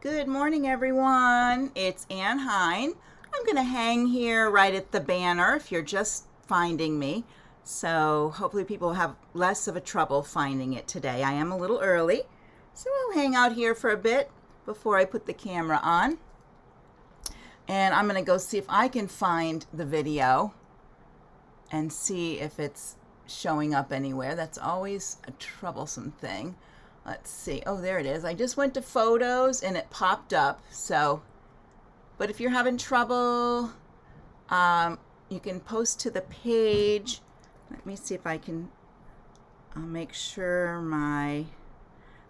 Good morning, everyone. It's Ann Hine. I'm going to hang here right at the banner if you're just finding me. So hopefully people have less of a trouble finding it today. I am a little early, so I'll hang out here for a bit before I put the camera on. And I'm going to go see if I can find the video and see if it's showing up anywhere. That's always a troublesome thing. Let's see. Oh, there it is. I just went to photos and it popped up. So, but if you're having trouble, you can post to the page. Let me see if I can, I'll make sure my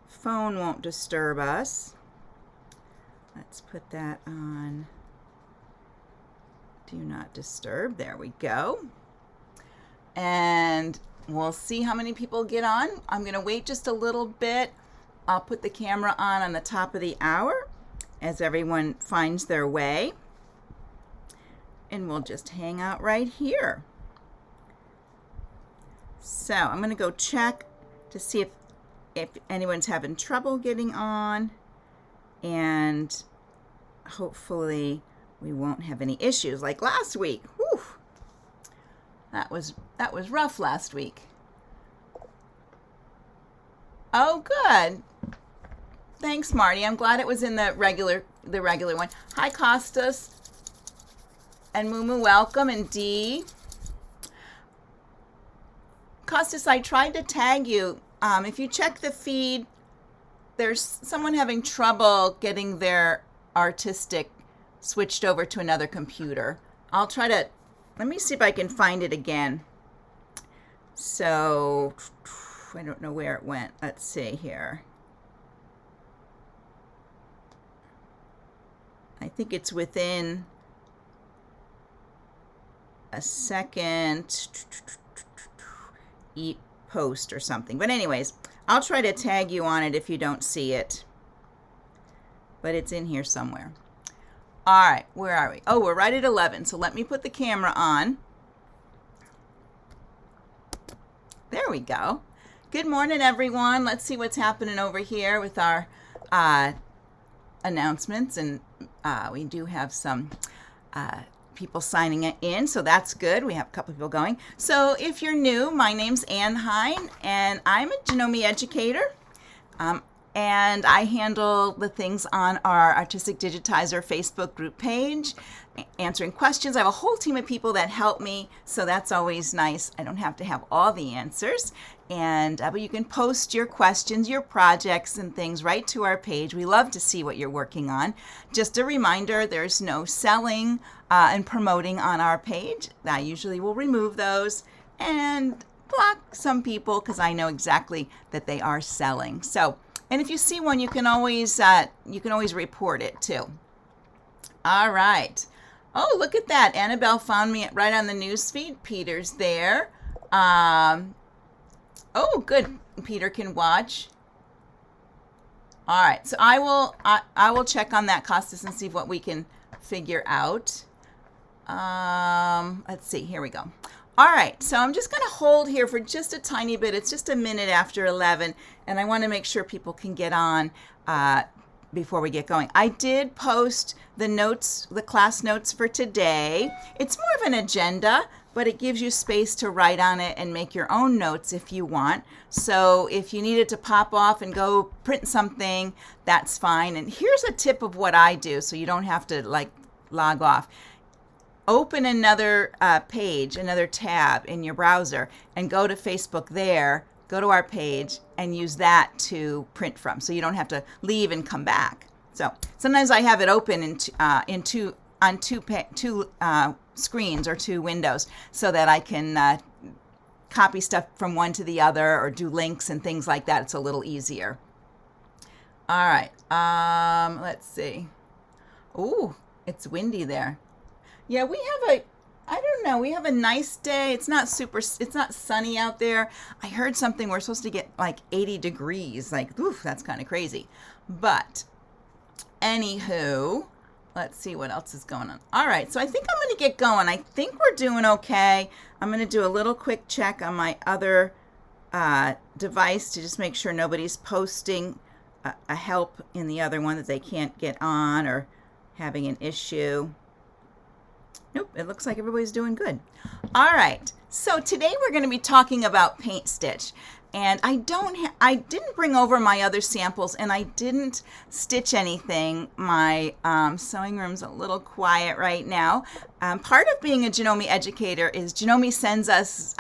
phone won't disturb us. Let's put that on Do Not Disturb. There we go. And we'll see how many people get on. I'm going to wait just a little bit. I'll put the camera on the top of the hour as everyone finds their way. And we'll just hang out right here. So I'm going to go check to see if anyone's having trouble getting on. And hopefully we won't have any issues like last week. Whew. That was rough last week. Oh, good. Thanks, Marty. I'm glad it was in the regular one. Hi, Costas and Mumu. Welcome, and Dee. Costas, I tried to tag you. If you check the feed, there's someone having trouble getting their artistic switched over to another computer. I'll try to. Let me see if I can find it again. So, I don't know where it went. Let's see here. I think it's within a second post or something. But anyways, I'll try to tag you on it if you don't see it. But it's in here somewhere. All right, where are we? Oh, we're right at 11, so let me put the camera on. There we go. Good morning, everyone. Let's see what's happening over here with our announcements. And we do have some people signing in, so that's good. We have a couple people going. So if you're new, my name's Ann Hine, and I'm a Genome educator. And I handle the things on our Artistic Digitizer Facebook group page, answering questions. I have a whole team of people that help me, so that's always nice. I don't have to have all the answers. And but you can post your questions, your projects, and things right to our page. We love to see what you're working on. Just a reminder, there's no selling and promoting on our page. I usually will remove those and block some people because I know exactly that they are selling. So. And if you see one, you can always report it too. All right. Oh, look at that. Annabelle found me right on the news feed. Peter's there. Oh, good. Peter can watch. All right. So I will check on that, Costas, and see what we can figure out. Let's see. Here we go. All right, so I'm just going to hold here for just a tiny bit. It's just a minute after 11, and I want to make sure people can get on before we get going. I did post the notes, the class notes for today. It's more of an agenda, but it gives you space to write on it and make your own notes if you want. So if you needed to pop off and go print something, that's fine. And here's a tip of what I do so you don't have to log off. Open another page, another tab in your browser, and go to Facebook there, go to our page, and use that to print from. So you don't have to leave and come back. So sometimes I have it open on two screens or two windows so that I can copy stuff from one to the other or do links and things like that. It's a little easier. All right, let's see. Ooh, it's windy there. Yeah, we have a nice day. It's not sunny out there. I heard something, we're supposed to get like 80 degrees. Like, oof, that's kind of crazy. But anywho, let's see what else is going on. All right, so I think I'm going to get going. I think we're doing okay. I'm going to do a little quick check on my other device to just make sure nobody's posting a help in the other one that they can't get on or having an issue. Nope, it looks like everybody's doing good. All right, so today we're going to be talking about paint stitch. And I didn't bring over my other samples, and I didn't stitch anything. My sewing room's a little quiet right now. Part of being a Janome educator is Janome sends us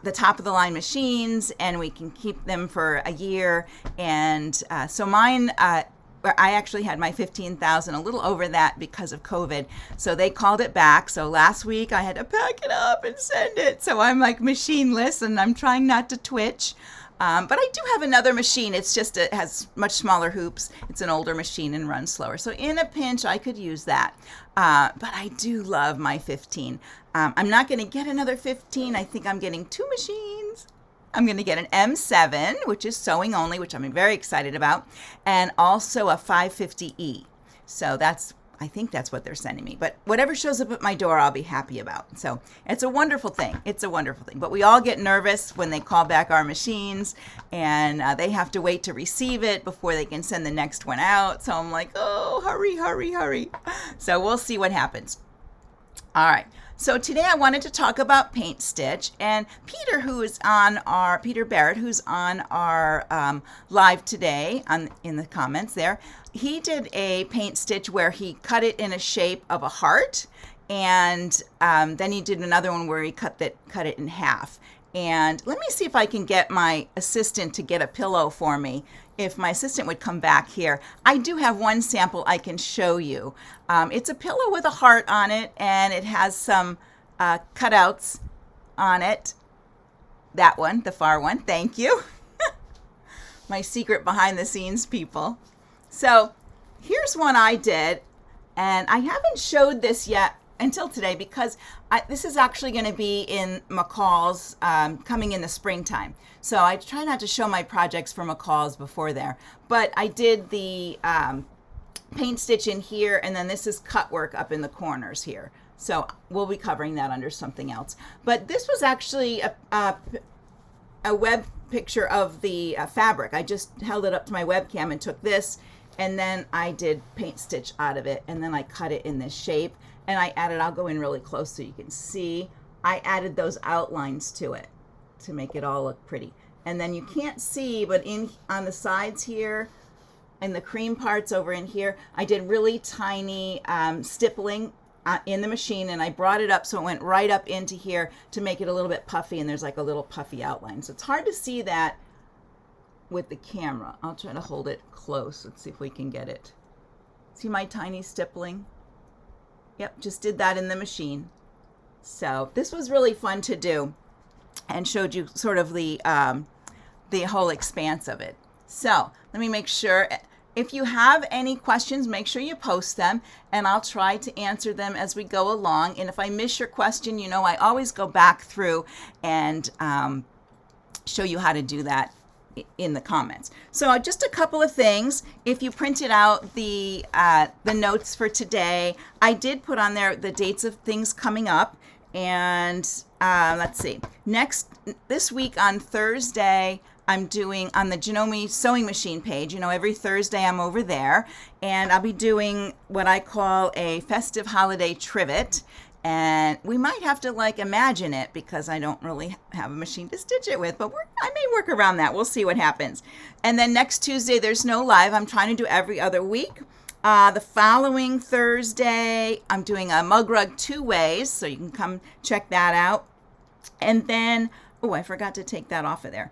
the top of the line machines, and we can keep them for a year. And so mine, I actually had my 15,000, a little over that because of COVID. So they called it back. So last week I had to pack it up and send it. So I'm like machineless, and I'm trying not to twitch. But I do have another machine. It's just, it has much smaller hoops. It's an older machine and runs slower. So in a pinch, I could use that. But I do love my 15. I'm not going to get another 15. I think I'm getting 2 machines. I'm going to get an M7, which is sewing only, which I'm very excited about, and also a 550E. So I think that's what they're sending me. But whatever shows up at my door, I'll be happy about. So it's a wonderful thing. It's a wonderful thing. But we all get nervous when they call back our machines, and they have to wait to receive it before they can send the next one out. So I'm like, oh, hurry, hurry, hurry. So we'll see what happens. All right. So today I wanted to talk about paint stitch, and Peter Barrett, who's on our live today in the comments there, he did a paint stitch where he cut it in a shape of a heart, and then he did another one where he cut it in half. And let me see if I can get my assistant to get a pillow for me. If my assistant would come back here. I do have one sample I can show you. It's a pillow with a heart on it, and it has some cutouts on it. That one, the far one, thank you. My secret behind the scenes people. So here's one I did, and I haven't showed this yet until today because this is actually going to be in McCall's coming in the springtime. So I try not to show my projects for McCall's before there. But I did the paint stitch in here, and then this is cut work up in the corners here. So we'll be covering that under something else. But this was actually a web picture of the fabric. I just held it up to my webcam and took this, and then I did paint stitch out of it, and then I cut it in this shape. And I added, I'll go in really close so you can see, I added those outlines to it to make it all look pretty. And then you can't see, but on the sides here, and the cream parts over in here, I did really tiny stippling in the machine, and I brought it up so it went right up into here to make it a little bit puffy, and there's like a little puffy outline. So it's hard to see that with the camera. I'll try to hold it close. Let's see if we can get it. See my tiny stippling? Yep, just did that in the machine. So this was really fun to do and showed you sort of the whole expanse of it. So let me make sure, if you have any questions, make sure you post them, and I'll try to answer them as we go along. And if I miss your question, you know, I always go back through and show you how to do that in the comments. So just a couple of things. If you printed out the notes for today, I did put on there the dates of things coming up. And let's see, this week on Thursday, I'm doing on the Janome sewing machine page. You know, every Thursday I'm over there, and I'll be doing what I call a festive holiday trivet. And we might have to like imagine it because I don't really have a machine to stitch it with, but I may work around that. We'll see what happens. And then next Tuesday, there's no live. I'm trying to do every other week. The following Thursday, I'm doing a mug rug 2 ways, so you can come check that out. And then, oh, I forgot to take that off of there.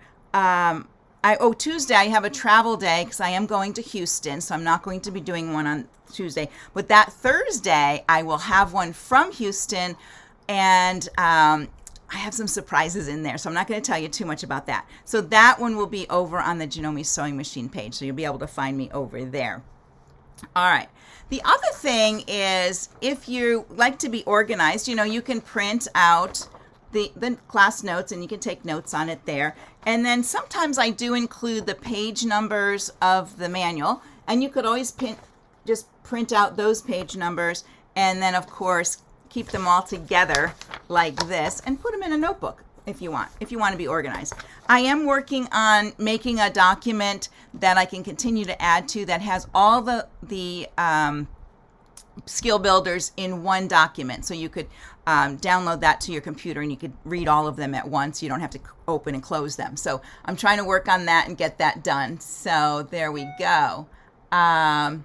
Tuesday, I have a travel day because I am going to Houston, so I'm not going to be doing one on Tuesday. But that Thursday, I will have one from Houston, and I have some surprises in there, so I'm not going to tell you too much about that. So that one will be over on the Janome sewing machine page, so you'll be able to find me over there. All right. The other thing is, if you like to be organized, you know, you can print out the class notes, and you can take notes on it there. And then sometimes I do include the page numbers of the manual, and you could always just print out those page numbers, and then of course keep them all together like this and put them in a notebook. if you want to be organized. I am working on making a document that I can continue to add to that has all the skill builders in one document. So you could download that to your computer and you could read all of them at once. You don't have to open and close them. So I'm trying to work on that and get that done. So there we go. I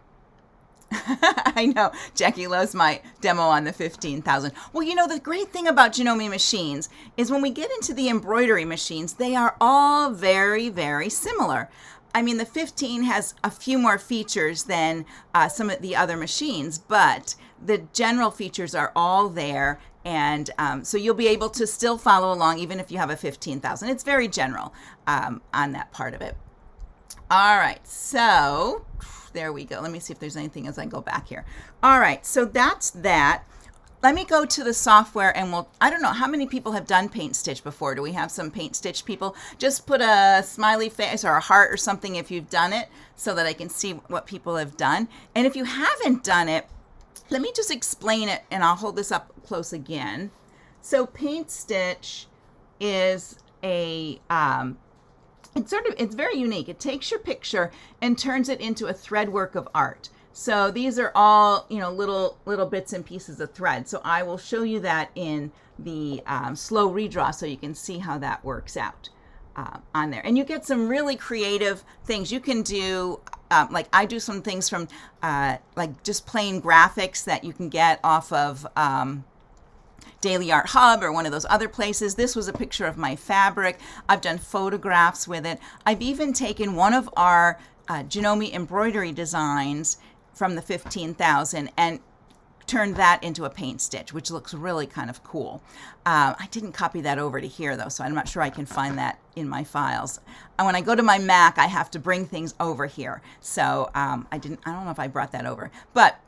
know Jackie loves my demo on the 15,000. Well, you know, the great thing about Janome machines is when we get into the embroidery machines, they are all very, very similar. I mean, the 15 has a few more features than some of the other machines, but the general features are all there. And so you'll be able to still follow along even if you have a 15,000. It's very general on that part of it. All right, so there we go. Let me see if there's anything as I go back here. All right, so that's that. Let me go to the software and I don't know, how many people have done Paint Stitch before? Do we have some Paint Stitch people? Just put a smiley face or a heart or something if you've done it so that I can see what people have done. And if you haven't done it, let me just explain it and I'll hold this up close again. So Paint Stitch is it's very unique. It takes your picture and turns it into a thread work of art. So these are all, you know, little bits and pieces of thread. So I will show you that in the slow redraw so you can see how that works out on there. And you get some really creative things you can do. Like I do some things from like just plain graphics that you can get off of Daily Art Hub or one of those other places. This was a picture of my fabric. I've done photographs with it. I've even taken one of our Janome embroidery designs from the 15,000 and turned that into a paint stitch, which looks really kind of cool. I didn't copy that over to here though, so I'm not sure I can find that in my files. And when I go to my Mac, I have to bring things over here. So I don't know if I brought that over, but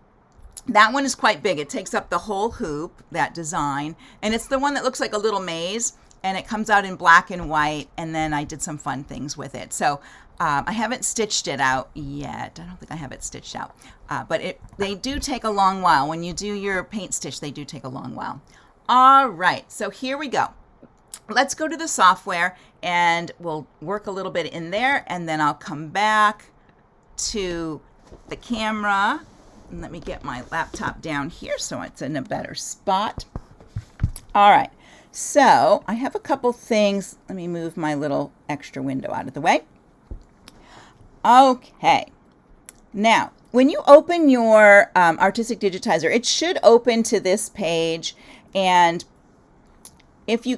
that one is quite big. It takes up the whole hoop, that design, and it's the one that looks like a little maze, and it comes out in black and white, and then I did some fun things with it. So I haven't stitched it out yet. I don't think I have it stitched out, but they do take a long while. When you do your paint stitch, they do take a long while. All right, so here we go. Let's go to the software, and we'll work a little bit in there, and then I'll come back to the camera. And let me get my laptop down here so it's in a better spot. All right, so I have a couple things. Let me move my little extra window out of the way. Okay, now when you open your Artistic Digitizer, it should open to this page. And if you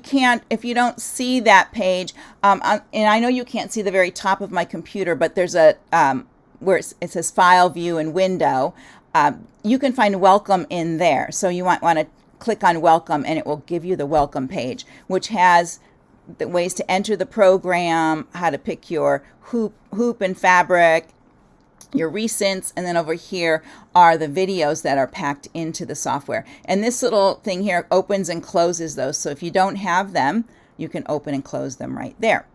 don't see that page, and I know you can't see the very top of my computer, but there's a where it says File, View, and Window. You can find Welcome in there. So you might want to click on Welcome, and it will give you the Welcome page, which has the ways to enter the program, how to pick your hoop and fabric, your recents, and then over here are the videos that are packed into the software. And this little thing here opens and closes those. So if you don't have them, you can open and close them right there.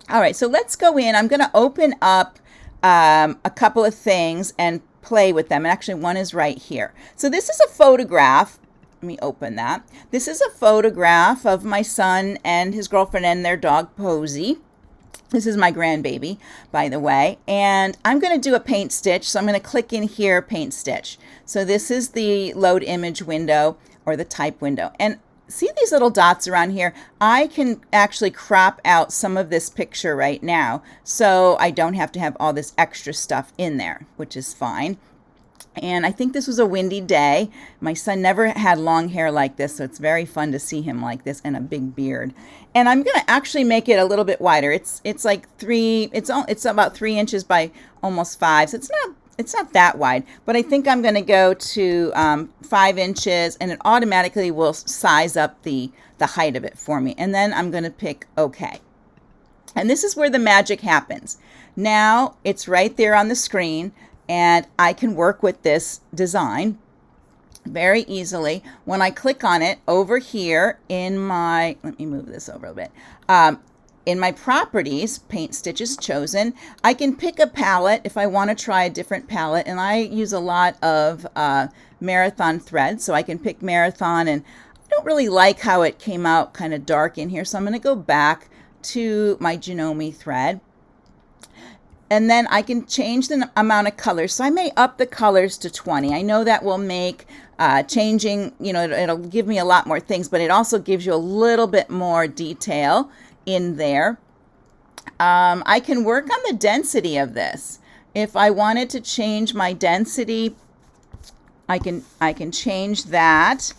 All right, so let's go in. I'm going to open up a couple of things and play with them. And actually one is right here. So this is a photograph. Let me open that. This is a photograph of my son and his girlfriend and their dog Posy. This is my grandbaby, by the way. And I'm going to do a paint stitch. So I'm going to click in here, paint stitch. So this is the load image window or the type window. And see these little dots around here? I can actually crop out some of this picture right now, so I don't have to have all this extra stuff in there, which is fine. And I think this was a windy day. My son never had long hair like this, so it's very fun to see him like this and a big beard. And I'm going to actually make it a little bit wider. It's like it's about 3 inches by almost 5, so it's not that wide, but I think I'm going to go to 5 inches, and it automatically will size up the height of it for me. And then I'm going to pick OK. And this is where the magic happens. Now it's right there on the screen, and I can work with this design very easily. When I click on it over here in my, let me move this over a bit. In my properties, paint stitch is chosen. I can pick a palette if I want to try a different palette, and I use a lot of marathon thread, so I can pick marathon, and don't really like how it came out kind of dark in here, so I'm going to go back to my Janome thread. And then I can change the amount of colors. So I may up the colors to 20. I know that will make changing, you know, it'll give me a lot more things, but it also gives you a little bit more detail in there. I can work on the density of this. If I wanted to change my density, I can change that.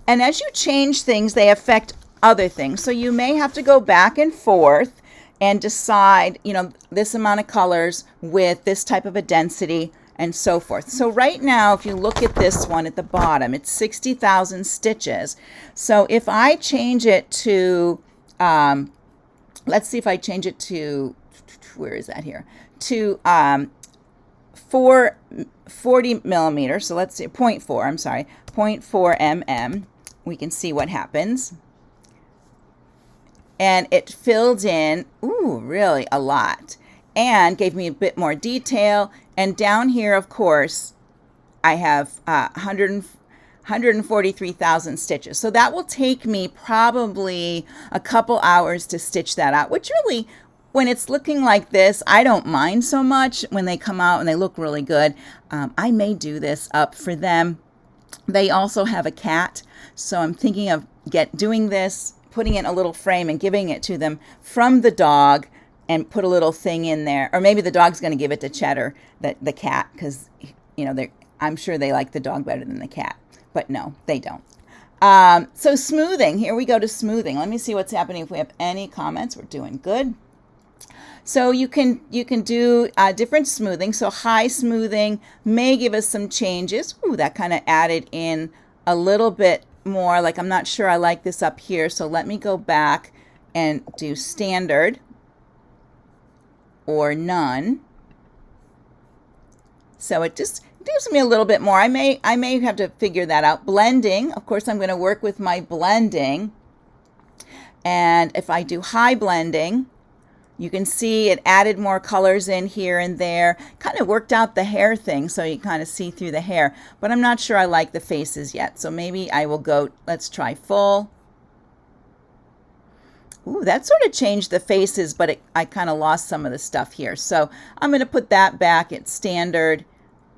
And as you change things, they affect other things. So you may have to go back and forth and decide, you know, this amount of colors with this type of a density and so forth. So right now, if you look at this one at the bottom, it's 60,000 stitches. So if I change it to, let's see if I change it to, where is that here? To 40 millimeters. So let's see, 0.4, I'm sorry, 0.4 mm. We can see what happens. And it filled in, ooh, really a lot, and gave me a bit more detail. And down here, of course, I have 143,000 stitches. So that will take me probably a couple hours to stitch that out, which really, when it's looking like this, I don't mind so much when they come out and they look really good. I may do this up for them. They also have a cat, so I'm thinking of doing this, putting it in a little frame and giving it to them from the dog, and put a little thing in there. Or maybe the dog's going to give it to Cheddar, the cat, because, you know, I'm sure they like the dog better than the cat. But no, they don't. So smoothing. Here we go to smoothing. Let me see what's happening if we have any comments. We're doing good. So you can do different smoothing. So high smoothing may give us some changes. Ooh, that kind of added in a little bit more. Like, I'm not sure I like this up here. So let me go back and do standard or none. So it just gives me a little bit more. I may have to figure that out. Blending, of course, I'm going to work with my blending. And if I do high blending, you can see it added more colors in here and there. Kind of worked out the hair thing, so you kind of see through the hair. But I'm not sure I like the faces yet. So maybe I will go, let's try full. Ooh, that sort of changed the faces, but I kind of lost some of the stuff here. So I'm going to put that back at standard.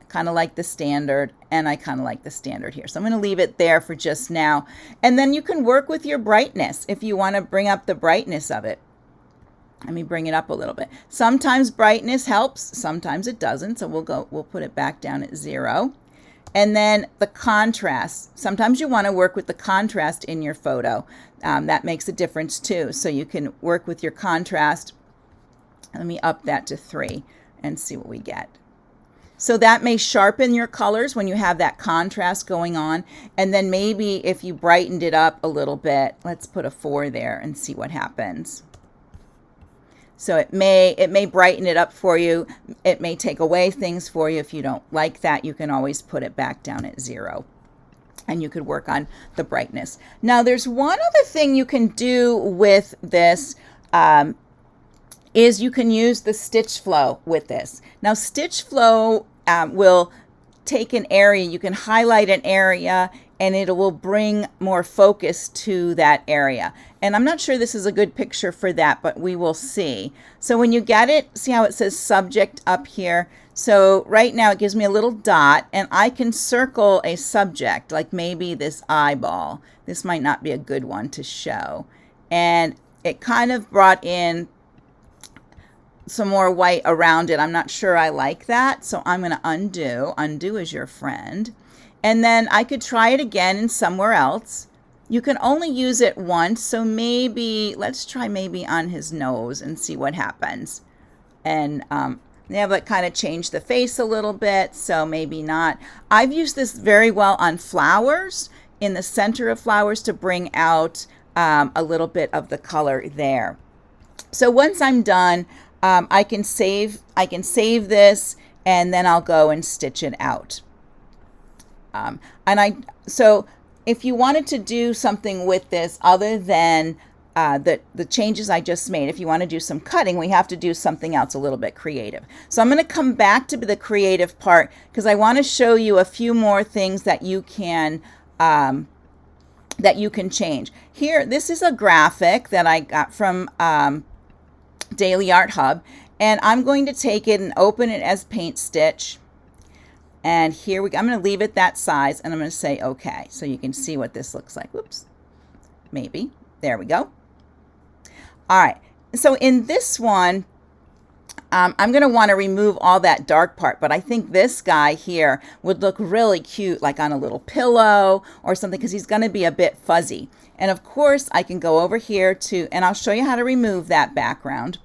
Kind of like the standard, and I kind of like the standard here. So I'm going to leave it there for just now. And then you can work with your brightness if you want to bring up the brightness of it. Let me bring it up a little bit. Sometimes brightness helps, sometimes it doesn't. So we'll put it back down at 0. And then the contrast. Sometimes you want to work with the contrast in your photo. That makes a difference too. So you can work with your contrast. Let me up that to 3 and see what we get. So that may sharpen your colors when you have that contrast going on. And then maybe if you brightened it up a little bit, let's put a 4 there and see what happens. So it may brighten it up for you. It may take away things for you. If you don't like that, you can always put it back down at 0. And you could work on the brightness. Now there's one other thing you can do with this, is you can use the stitch flow with this. Now stitch flow will take an area, you can highlight an area, and it will bring more focus to that area. And I'm not sure this is a good picture for that, but we will see. So when you get it, see how it says subject up here? So right now it gives me a little dot, and I can circle a subject, like maybe this eyeball. This might not be a good one to show. And it kind of brought in some more white around it. I'm not sure I like that, so I'm going to undo. Undo is your friend. And then I could try it again in somewhere else. You can only use it once, so maybe, let's try maybe on his nose and see what happens. And they have like kind of changed the face a little bit, so maybe not. I've used this very well on flowers, in the center of flowers, to bring out a little bit of the color there. So once I'm done, I can save this, and then I'll go and stitch it out. So if you wanted to do something with this other than the changes I just made, if you want to do some cutting, we have to do something else a little bit creative. So I'm going to come back to the creative part because I want to show you a few more things that you can that you can change. Here, this is a graphic that I got from Daily Art Hub, and I'm going to take it and open it as Paint Stitch. And here I'm going to leave it that size, and I'm going to say okay, so you can see what this looks like. Whoops, maybe. There we go. All right, so in this one, I'm going to want to remove all that dark part, but I think this guy here would look really cute, like on a little pillow or something, because he's going to be a bit fuzzy. And of course, I can go over here to, and I'll show you how to remove that background.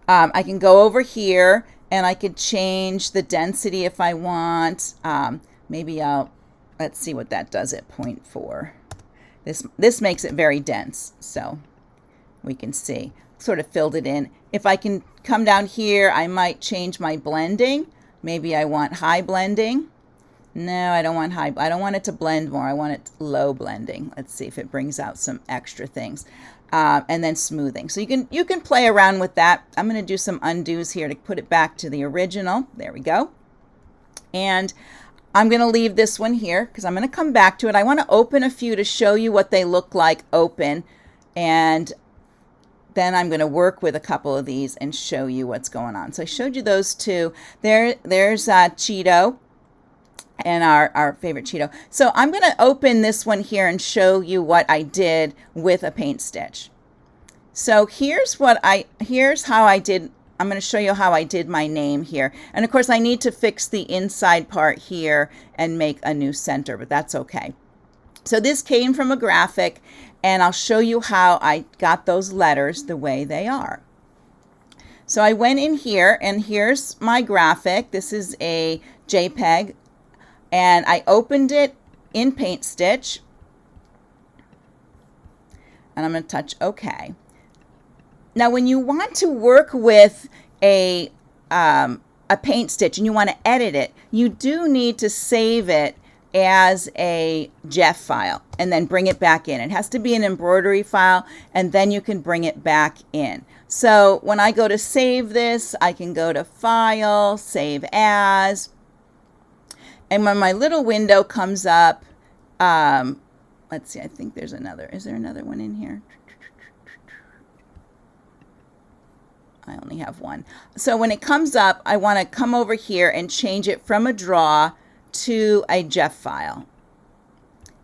I can go over here and I could change the density if I want. Maybe let's see what that does at 0.4. This makes it very dense, so we can see. Sort of filled it in. If I can come down here, I might change my blending. Maybe I want high blending. No, I don't want high. I don't want it to blend more. I want it low blending. Let's see if it brings out some extra things. And then smoothing. So you can play around with that. I'm going to do some undos here to put it back to the original. There we go. And I'm going to leave this one here because I'm going to come back to it. I want to open a few to show you what they look like open, and then I'm going to work with a couple of these and show you what's going on. So I showed you those two. There's Cheeto, and our favorite Cheeto. So I'm going to open this one here and show you what I did with a paint stitch. So here's how I did. I'm going to show you how I did my name here. And of course I need to fix the inside part here and make a new center, but that's okay. So this came from a graphic, and I'll show you how I got those letters the way they are. So I went in here, and here's my graphic. This is a JPEG, and I opened it in Paint Stitch, and I'm going to touch OK. Now when you want to work with a Paint Stitch and you want to edit it, you do need to save it as a JEF file and then bring it back in. It has to be an embroidery file, and then you can bring it back in. So when I go to save this, I can go to File, Save As, and when my little window comes up, let's see, I think there's another. Is there another one in here? I only have one. So when it comes up, I want to come over here and change it from a draw to a JEF file,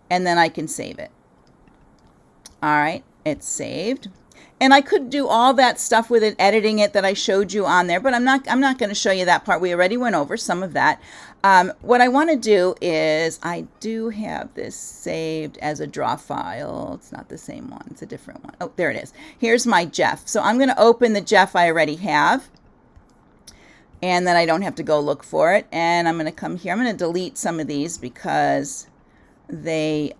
and then I can save it. All right, it's saved, and I could do all that stuff with it, editing it that I showed you on there, but I'm not going to show you that part. We already went over some of that. What I want to do is, I do have this saved as a draw file. It's not the same one, it's a different one. Oh, there it is. Here's my JEF. So I'm going to open the JEF I already have, and then I don't have to go look for it. And I'm going to come here. I'm going to delete some of these because they,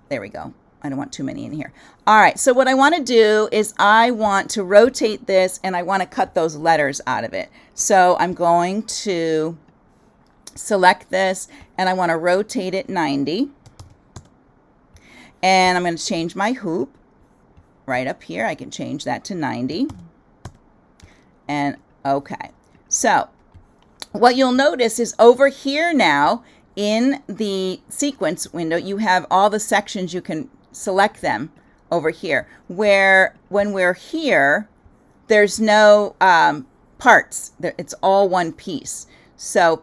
there we go. I don't want too many in here. All right, so what I want to do is I want to rotate this, and I want to cut those letters out of it. So I'm going to select this, and I want to rotate it 90. And I'm going to change my hoop right up here. I can change that to 90. And okay. So what you'll notice is over here now in the sequence window, you have all the sections. You can select them over here, where when we're here, there's no parts. It's all one piece. So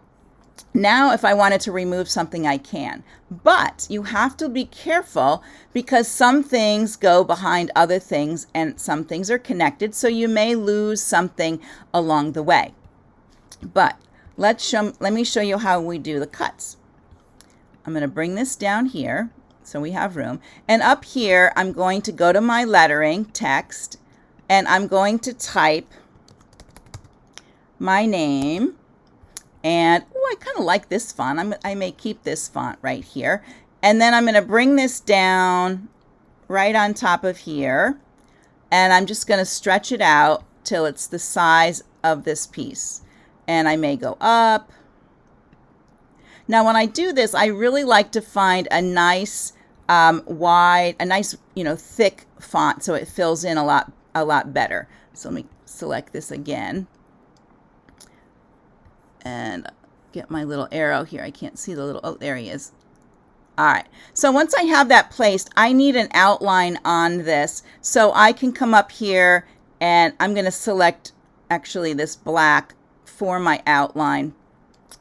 now if I wanted to remove something, I can. But you have to be careful because some things go behind other things and some things are connected, so you may lose something along the way. But let me show you how we do the cuts. I'm going to bring this down here so we have room. And up here, I'm going to go to my lettering, text, and I'm going to type my name. And oh, I kind of like this font. I may keep this font right here. And then I'm going to bring this down right on top of here. And I'm just going to stretch it out till it's the size of this piece. And I may go up. Now when I do this, I really like to find a nice wide, a nice, thick font so it fills in a lot better. So let me select this again and get my little arrow here. I can't see the little, oh, there he is. All right, so once I have that placed, I need an outline on this. So I can come up here and I'm going to select actually this black for my outline.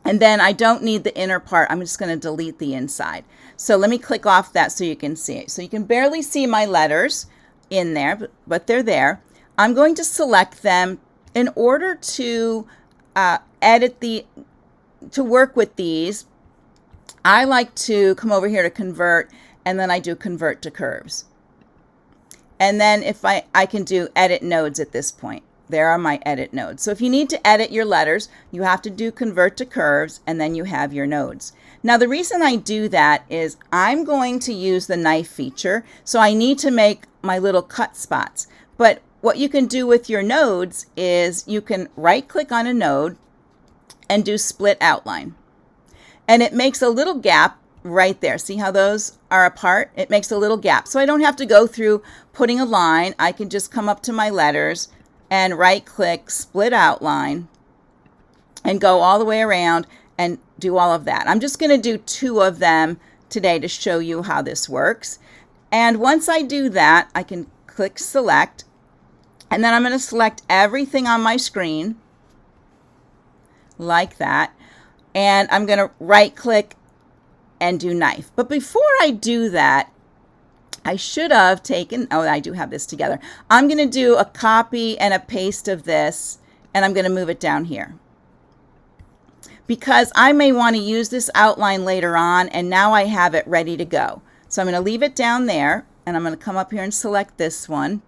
And then I don't need the inner part. I'm just going to delete the inside. So let me click off that so you can see it. So you can barely see my letters in there, but they're there. I'm going to select them in order to to work with these. I like to come over here to convert, and then I do convert to curves. And then if I can do edit nodes at this point. There are my edit nodes. So if you need to edit your letters, you have to do convert to curves, and then you have your nodes. Now the reason I do that is I'm going to use the knife feature, so I need to make my little cut spots. But what you can do with your nodes is you can right click on a node and do split outline. And it makes a little gap right there. See how those are apart? It makes a little gap. So I don't have to go through putting a line. I can just come up to my letters and right click, split outline, and go all the way around and do all of that. I'm just going to do 2 of them today to show you how this works. And once I do that, I can click select, and then I'm going to select everything on my screen like that. And I'm going to right click and do knife. But before I do that, I should have taken, oh, I do have this together. I'm going to do a copy and a paste of this, and I'm going to move it down here. Because I may want to use this outline later on, and now I have it ready to go. So I'm going to leave it down there, and I'm going to come up here and select this one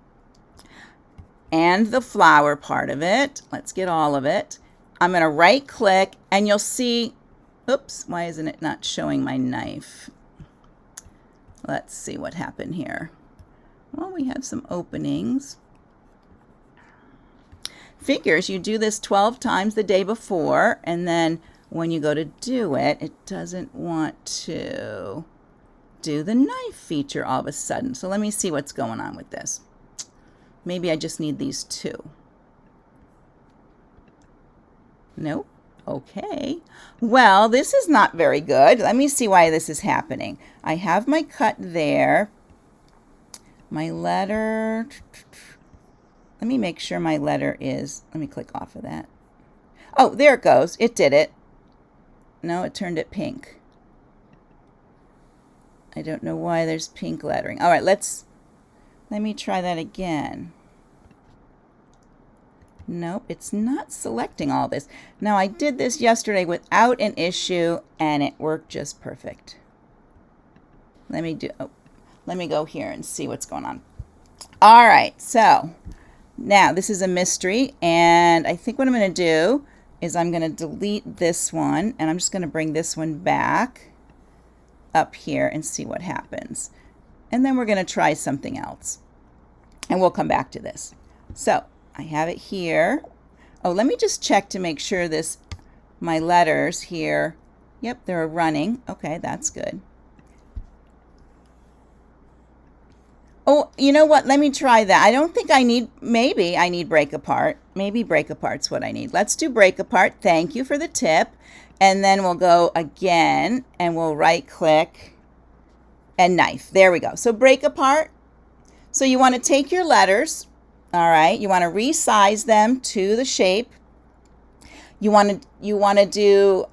and the flower part of it. Let's get all of it. I'm going to right click, and you'll see, oops, why isn't it not showing my knife? Let's see what happened here. Well, we have some openings. Figures, you do this 12 times the day before, and then when you go to do it, it doesn't want to do the knife feature all of a sudden. So let me see what's going on with this. Maybe I just need these 2. Nope. Okay. Well, this is not very good. Let me see why this is happening. I have my cut there. My letter. Let me make sure my letter is. Let me click off of that. Oh, there it goes. It did it. No, it turned it pink. I don't know why there's pink lettering. All right, let me try that again. Nope, it's not selecting all this. Now, I did this yesterday without an issue, and it worked just perfect. Let me go here and see what's going on. All right, so now this is a mystery, and I think what I'm going to do is I'm going to delete this one, and I'm just going to bring this one back up here and see what happens. And then we're going to try something else, and we'll come back to this. So I have it here. Oh, let me just check to make sure my letters here, yep, they're running. Okay, that's good. Oh, you know what? Let me try that. I don't think I need, maybe I need break apart. Maybe break apart's what I need. Let's do break apart. Thank you for the tip. And then we'll go again and we'll right click and knife. There we go. So break apart. So you want to take your letters. All right, you want to resize them to the shape. You want to do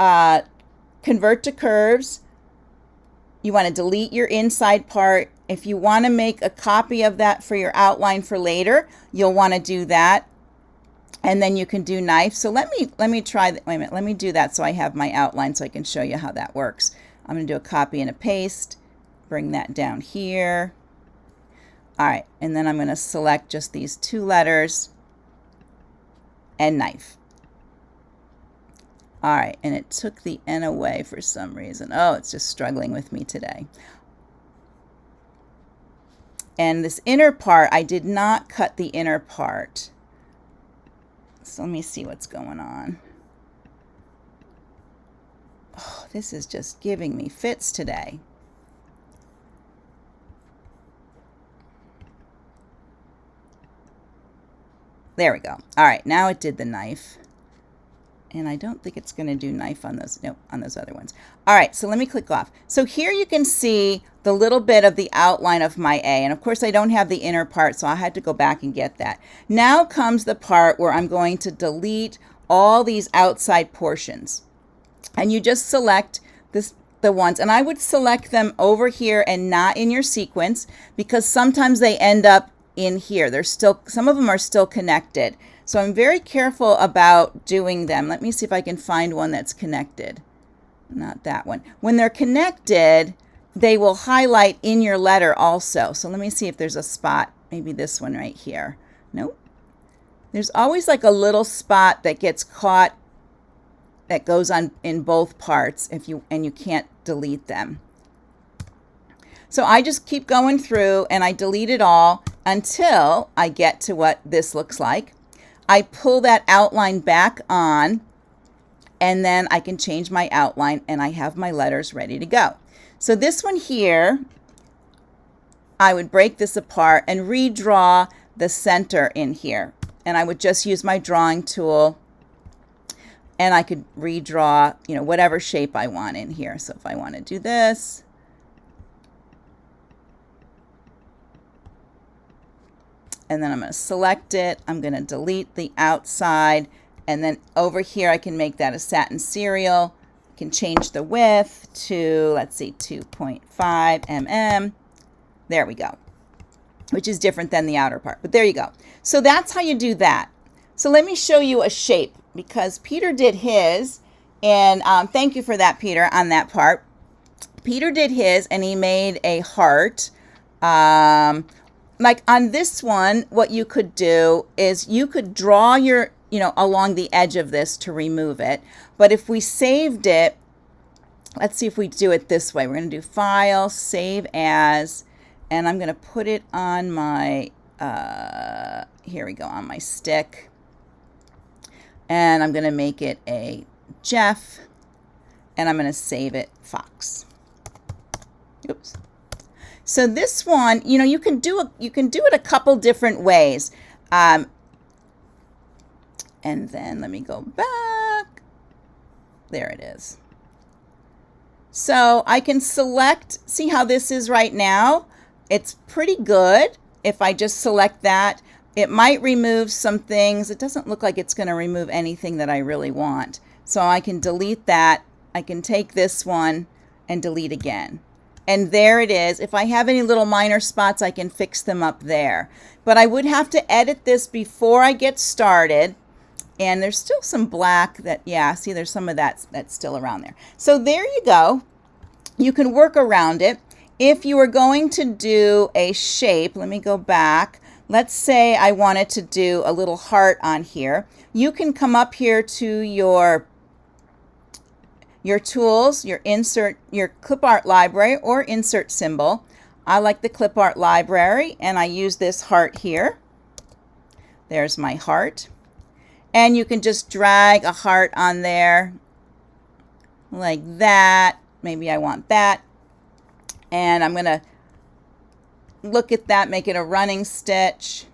convert to curves. You want to delete your inside part. If you want to make a copy of that for your outline for later, you'll want to do that. And then you can do knife. So let me try that. Wait a minute. Let me do that so I have my outline so I can show you how that works. I'm going to do a copy and a paste. Bring that down here. All right, and then I'm going to select just these 2 letters and knife. All right, and it took the N away for some reason. Oh, it's just struggling with me today. And this inner part, I did not cut the inner part. So let me see what's going on. Oh, this is just giving me fits today. There we go. All right, now it did the knife. And I don't think it's going to do knife on those, nope, on those other ones. All right, so let me click off. So here you can see the little bit of the outline of my A. And of course I don't have the inner part, so I had to go back and get that. Now comes the part where I'm going to delete all these outside portions. And you just select the ones, and I would select them over here and not in your sequence, because sometimes they end up in here. They're still, some of them are still connected. So I'm very careful about doing them. Let me see if I can find one that's connected. Not that one. When they're connected, they will highlight in your letter also. So let me see if there's a spot. Maybe this one right here. Nope. There's always like a little spot that gets caught that goes on in both parts and you can't delete them. So I just keep going through and I delete it all until I get to what this looks like. I pull that outline back on, and then I can change my outline and I have my letters ready to go. So this one here, I would break this apart and redraw the center in here. And I would just use my drawing tool and I could redraw, you know, whatever shape I want in here. So if I want to do this, and then I'm going to select it. I'm going to delete the outside. And then over here, I can make that a satin serial. I can change the width to, let's see, 2.5 mm. There we go, which is different than the outer part. But there you go. So that's how you do that. So let me show you a shape, because Peter did his. And thank you for that, Peter, on that part. Peter did his, and he made a heart. Like on this one, what you could do is you could draw your, you know, along the edge of this to remove it. But if we saved it, let's see if we do it this way. We're going to do File, Save As, and I'm going to put it on my, here we go, on my stick. And I'm going to make it a Jeff, and I'm going to save it Fox. Oops. So this one, you know, you can do it a couple different ways. And then let me go back. There it is. So I can select, see how this is right now? It's pretty good. If I just select that, it might remove some things. It doesn't look like it's going to remove anything that I really want. So I can delete that. I can take this one and delete again. And there it is. If I have any little minor spots, I can fix them up there. But I would have to edit this before I get started. And there's still some black that, yeah, see, there's some of that that's still around there. So there you go. You can work around it. If you were going to do a shape, let me go back. Let's say I wanted to do a little heart on here. You can come up here to your tools, your insert, your clip art library or insert symbol. I like the clip art library, and I use this heart here. There's my heart. And you can just drag a heart on there like that. Maybe I want that. And I'm going to look at that, make it a running stitch.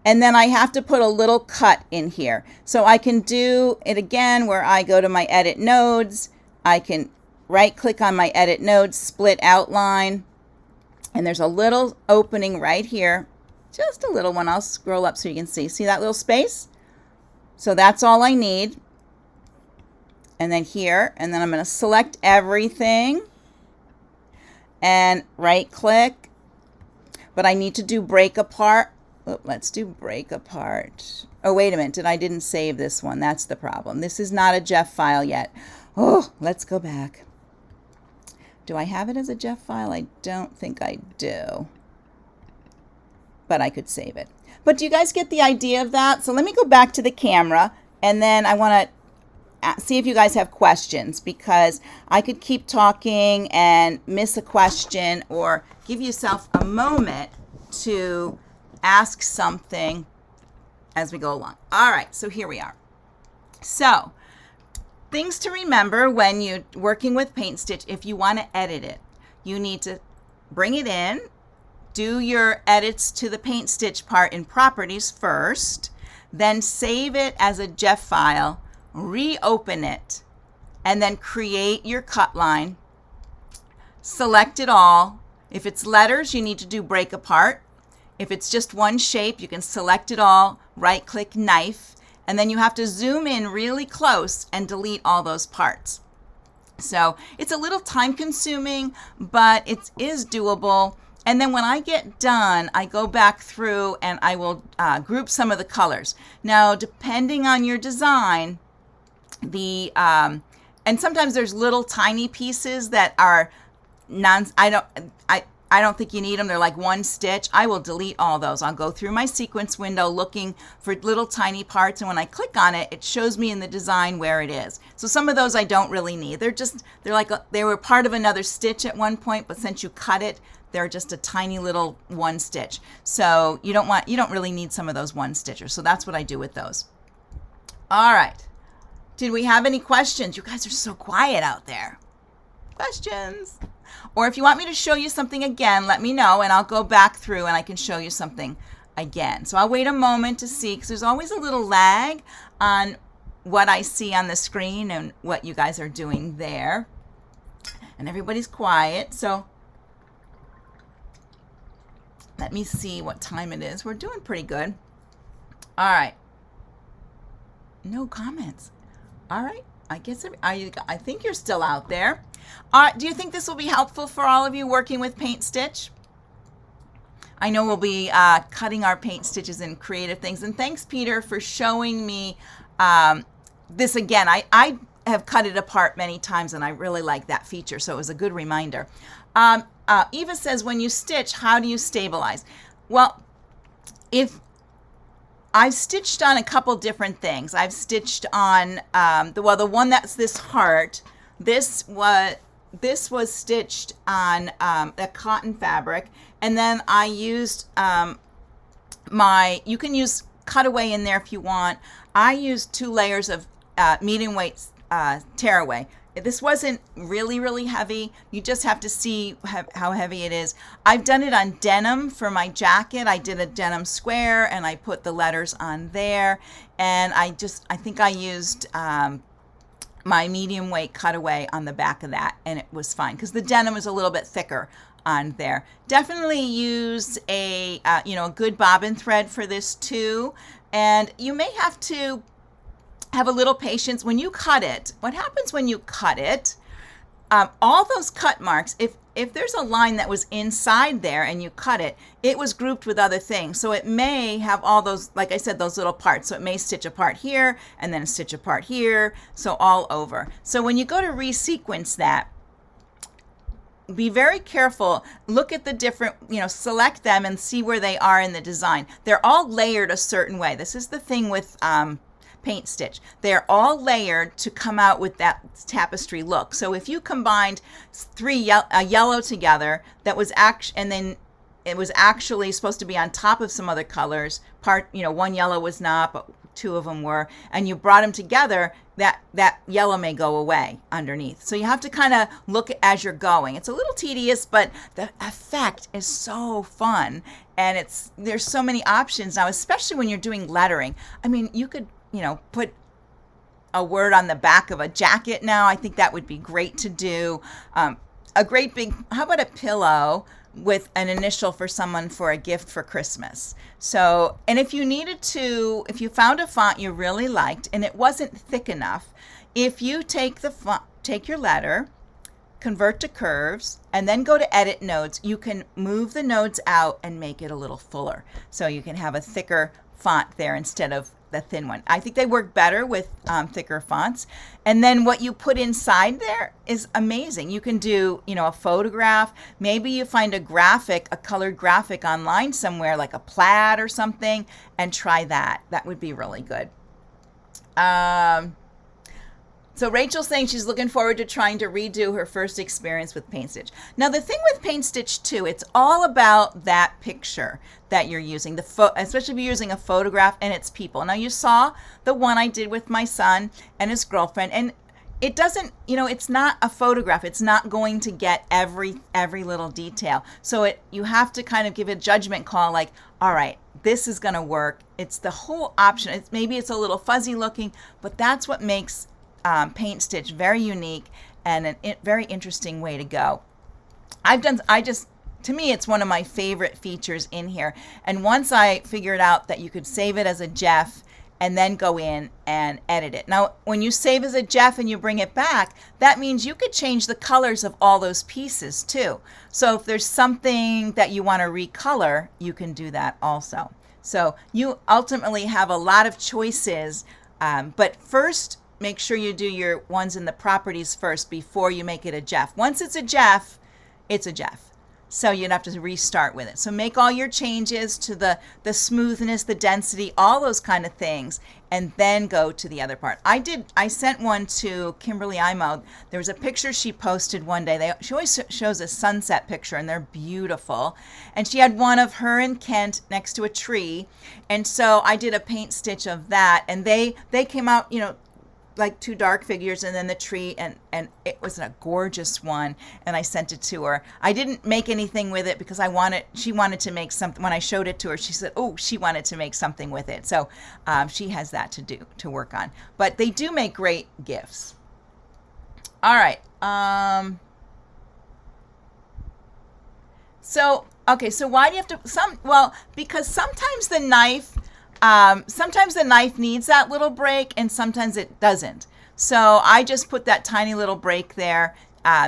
And then I have to put a little cut in here. So I can do it again where I go to my edit nodes. I can right click on my edit nodes, split outline. And there's a little opening right here. Just a little one. I'll scroll up so you can see. See that little space? So that's all I need. And then here, and then I'm going to select everything and right click. But I need to do break apart. Oh, let's do break apart. Oh, wait a minute. I didn't save this one. That's the problem. This is not a Jeff file yet. Oh, let's go back. Do I have it as a Jeff file? I don't think I do. But I could save it. But do you guys get the idea of that? So let me go back to the camera, and then I want to see if you guys have questions, because I could keep talking and miss a question, or give yourself a moment to ask something as we go along. All right, so here we are. So things to remember when you're working with Paint Stitch. If you want to edit it, you need to bring it in, do your edits to the Paint Stitch part in Properties first, then save it as a Jeff file, reopen it, and then create your cut line. Select it all. If it's letters, you need to do break apart. If it's just one shape, you can select it all, right-click knife, and then you have to zoom in really close and delete all those parts. So it's a little time consuming, but it is doable. And then when I get done, I go back through and I will group some of the colors. Now, depending on your design, and sometimes there's little tiny pieces that are I don't think you need them. They're like one stitch. I will delete all those. I'll go through my sequence window looking for little tiny parts, and when I click on it, it shows me in the design where it is. So some of those I don't really need. They were part of another stitch at one point, but since you cut it, they're just a tiny little one stitch. So you don't really need some of those one stitchers. So that's what I do with those. All right. Did we have any questions? You guys are so quiet out there. Questions? Or if you want me to show you something again, let me know and I'll go back through and I can show you something again. So I'll wait a moment to see, because there's always a little lag on what I see on the screen and what you guys are doing there. And everybody's quiet, so let me see what time it is. We're doing pretty good. All right. No comments. All right. I guess I think you're still out there. Do you think this will be helpful for all of you working with paint stitch? I know we'll be cutting our paint stitches in creative things. And thanks, Peter, for showing me this again. I have cut it apart many times, and I really like that feature, so it was a good reminder. Eva says, when you stitch, how do you stabilize? Well, if I've stitched on a couple different things. I've stitched on the one that's this heart. This was stitched on a cotton fabric, and then I used you can use cutaway in there if you want. I used 2 layers of medium weight tearaway. This wasn't really heavy. You just have to see how heavy it is. I've done it on denim for my jacket. I did a denim square and I put the letters on there. And I think I used my medium weight cutaway on the back of that, and it was fine because the denim is a little bit thicker on there. Definitely use a good bobbin thread for this too. And you may have to have a little patience when you cut it. What happens when you cut it, all those cut marks, if there's a line that was inside there and you cut it, it was grouped with other things. So it may have all those, like I said, those little parts. So it may stitch a part here and then a stitch a part here. So all over. So when you go to resequence that, be very careful. Look at the different, select them and see where they are in the design. They're all layered a certain way. This is the thing with paint stitch. They're all layered to come out with that tapestry look. So if you combined a yellow together that was and then it was actually supposed to be on top of some other colors, one yellow was not, but 2 of them were, and you brought them together, that yellow may go away underneath. So you have to kind of look as you're going. It's a little tedious, but the effect is so fun, and there's so many options now, especially when you're doing lettering. I mean, you could put a word on the back of a jacket now. I think that would be great to do. A great big, how about a pillow with an initial for someone for a gift for Christmas? So, and if you found a font you really liked and it wasn't thick enough, if you take your letter, convert to curves, and then go to edit nodes, you can move the nodes out and make it a little fuller. So you can have a thicker font there instead of the thin one. I think they work better with thicker fonts. And then what you put inside there is amazing. You can do, a photograph. Maybe you find a colored graphic online somewhere, like a plaid or something, and try that. That would be really good. So Rachel's saying she's looking forward to trying to redo her first experience with paint stitch. Now the thing with paint stitch too, it's all about that picture that you're using, especially if you're using a photograph and it's people. Now you saw the one I did with my son and his girlfriend, and it doesn't, it's not a photograph. It's not going to get every little detail. So you have to kind of give a judgment call, like, all right, this is going to work. It's the whole option. Maybe it's a little fuzzy looking, but that's what makes Paint Stitch very unique and a very interesting way to go. To me, it's one of my favorite features in here. And once I figured out that you could save it as a GIF and then go in and edit it. Now, when you save as a GIF and you bring it back, that means you could change the colors of all those pieces too. So if there's something that you want to recolor, you can do that also. So you ultimately have a lot of choices, but first, make sure you do your ones in the properties first before you make it a GIF. Once it's a GIF, it's a GIF. So you'd have to restart with it. So make all your changes to the smoothness, the density, all those kind of things, and then go to the other part. I sent one to Kimberly Imo. There was a picture she posted one day. She always shows a sunset picture, and they're beautiful. And she had one of her and Kent next to a tree. And so I did a paint stitch of that, and they came out, like two dark figures and then the tree, and it was a gorgeous one, and I sent it to her. I didn't make anything with it because she wanted to make something. When I showed it to her, she said, oh, she wanted to make something with it. So she has that to work on. But they do make great gifts. All right. So why do you have to, because sometimes the knife needs that little break and sometimes it doesn't. So I just put that tiny little break there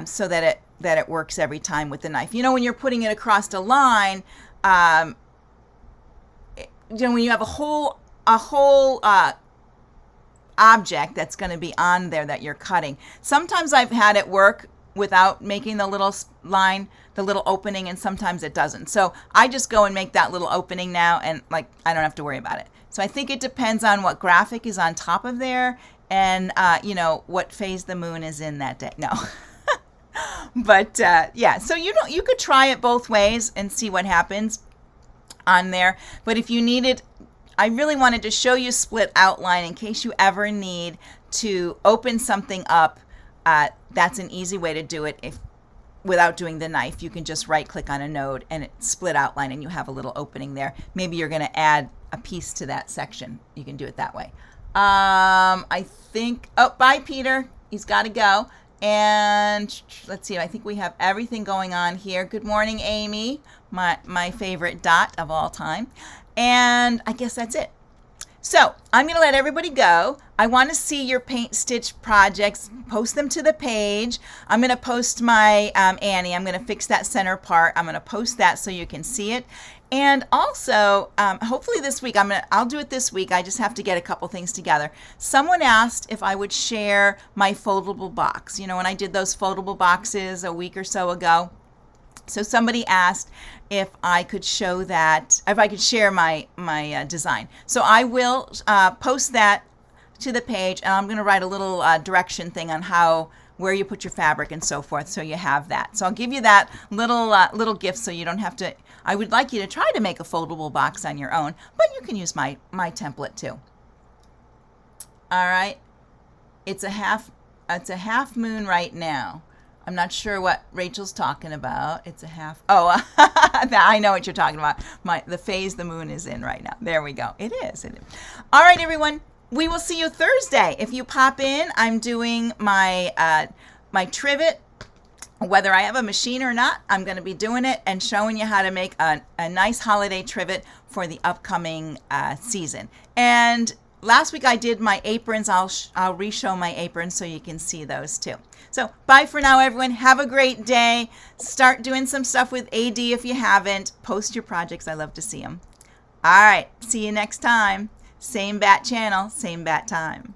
so that it works every time with the knife. When you're putting it across a line, when you have a whole object that's going to be on there that you're cutting. Sometimes I've had it work without making the little line, the little opening, and sometimes it doesn't. So I just go and make that little opening now, and I don't have to worry about it. So I think it depends on what graphic is on top of there and, what phase the moon is in that day. No. But yeah, so you could try it both ways and see what happens on there. But if you needed, I really wanted to show you split outline in case you ever need to open something up. That's an easy way to do it. Without doing the knife, you can just right click on a node and it split outline and you have a little opening there. Maybe you're going to add a piece to that section. You can do it that way. I think, bye Peter. He's got to go. And let's see, I think we have everything going on here. Good morning, Amy, my favorite dot of all time. And I guess that's it. So I'm going to let everybody go. I want to see your paint stitch projects. Post them to the page. I'm going to post my Annie. I'm going to fix that center part. I'm going to post that so you can see it. And also, hopefully this week, I'll do it this week. I just have to get a couple things together. Someone asked if I would share my foldable box. When I did those foldable boxes a week or so ago. So somebody asked if I could show that, if I could share my design. So I will post that to the page, and I'm going to write a little direction thing on where you put your fabric and so forth, so you have that. So I'll give you that little gift so you don't have to. I would like you to try to make a foldable box on your own, but you can use my template too. All right, it's a half moon right now. I'm not sure what Rachel's talking about. It's a half. Oh, I know what you're talking about. The phase the moon is in right now. There we go. It is. All right, everyone. We will see you Thursday. If you pop in, I'm doing my trivet. Whether I have a machine or not, I'm going to be doing it and showing you how to make a nice holiday trivet for the upcoming season. And last week I did my aprons. I'll re-show my aprons so you can see those too. So bye for now, everyone. Have a great day. Start doing some stuff with AD if you haven't. Post your projects. I love to see them. All right. See you next time. Same bat channel, same bat time.